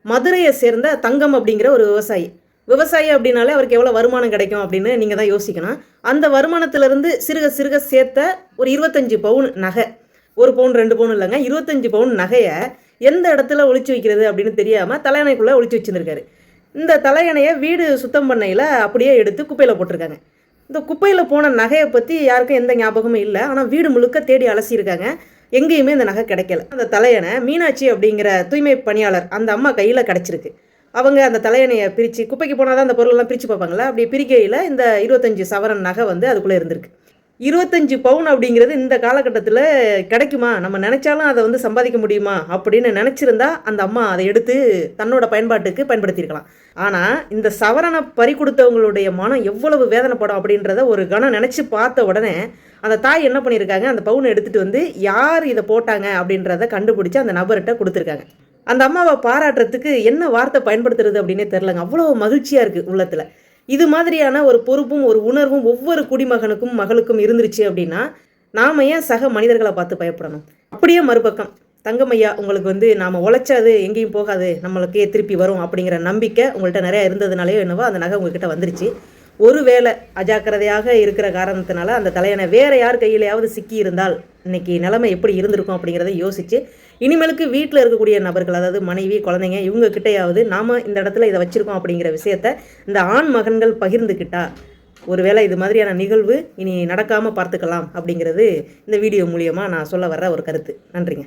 மதுரையை சேர்ந்த தங்கம் அப்படிங்கிற ஒரு விவசாயி. விவசாயி அப்படின்னாலே அவருக்கு எவ்வளோ வருமானம் கிடைக்கும் அப்படின்னு நீங்கள் தான் யோசிக்கணும். அந்த வருமானத்திலிருந்து சிறுக சிறுக சேர்த்த ஒரு 25 பவுன் நகை, 1 பவுன் 2 பவுன் இல்லைங்க, 25 பவுன் நகையை எந்த இடத்துல ஒளிச்சு வைக்கிறது அப்படின்னு தெரியாமல் தலையணைக்குள்ளே ஒளிச்சு வச்சுருந்துருக்காரு. இந்த தலையணையை வீடு சுத்தம் பண்ணையில் அப்படியே எடுத்து குப்பையில் போட்டிருக்காங்க. இந்த குப்பையில் போன நகையை பற்றி யாருக்கும் எந்த ஞாபகமும் இல்லை. ஆனால் வீடு முழுக்க தேடி அலசியிருக்காங்க, எங்கேயுமே இந்த நகை கிடைக்கல. அந்த தலையணை மீனாட்சி அப்படிங்கிற தூய்மை பணியாளர் அந்த அம்மா கையில் கிடச்சிருக்கு. அவங்க அந்த தலையணையை பிரித்து, குப்பைக்கு போனால் தான் அந்த பொருளெல்லாம் பிரித்து பார்ப்பாங்களா, அப்படி பிரிக்கையில் இந்த 25 சவரன் நகை வந்து அதுக்குள்ளே இருந்திருக்கு. 25 பவுன் அப்படிங்கிறது இந்த காலகட்டத்தில் கிடைக்குமா, நம்ம நினச்சாலும் அதை வந்து சம்பாதிக்க முடியுமா அப்படின்னு நினச்சிருந்தா அந்த அம்மா அதை எடுத்து தன்னோட பயன்பாட்டுக்கு பயன்படுத்தியிருக்கலாம். ஆனால் இந்த சவரனை பறி கொடுத்தவங்களுடைய மனம் எவ்வளவு வேதனைப்படும் அப்படின்றத ஒரு கணம் நினச்சி பார்த்த உடனே அந்த தாய் என்ன பண்ணியிருக்காங்க, அந்த பவுனை எடுத்துகிட்டு வந்து யார் இதை போட்டாங்க அப்படின்றத கண்டுபிடிச்சி அந்த நபர்கிட்ட கொடுத்துருக்காங்க. அந்த அம்மாவை பாராட்டுறதுக்கு என்ன வார்த்தை பயன்படுத்துறது அப்படின்னே தெரிலங்க. அவ்வளோ மகிழ்ச்சியாக இருக்குது உள்ளத்தில். இது மாதிரியான ஒரு பொறுப்பும் ஒரு உணர்வும் ஒவ்வொரு குடிமகனுக்கும் மகளுக்கும் இருந்துருச்சு அப்படின்னா நாம் ஏன் சக மனிதர்களை பார்த்து பயப்படணும்? அப்படியே மறுபக்கம் தங்கமையா உங்களுக்கு வந்து நாம் உழைச்சாது எங்கேயும் போகாது, நம்மளுக்கே திருப்பி வரும் அப்படிங்கிற நம்பிக்கை உங்கள்கிட்ட நிறையா இருந்ததுனாலேயோ என்னவோ அந்த நகை உங்கள்கிட்ட வந்துருச்சு. ஒருவேளை அஜாக்கிரதையாக இருக்கிற காரணத்தினால அந்த தலையணை வேறு யார் கையிலையாவது சிக்கி இருந்தால் இன்றைக்கி நிலைமை எப்படி இருந்திருக்கும் அப்படிங்கிறத யோசித்து இனிமேலுக்கு வீட்டில் இருக்கக்கூடிய நபர்கள், அதாவது மனைவி, குழந்தைங்க, இவங்க கிட்டையாவது நாம் இந்த இடத்துல இதை வச்சுருக்கோம் அப்படிங்கிற விஷயத்த இந்த ஆண் மகன்கள் பகிர்ந்துக்கிட்டா ஒருவேளை இது மாதிரியான நிகழ்வு இனி நடக்காமல் பார்த்துக்கலாம் அப்படிங்கிறது இந்த வீடியோ மூலியமாக நான் சொல்ல வர்ற ஒரு கருத்து. நன்றிங்க.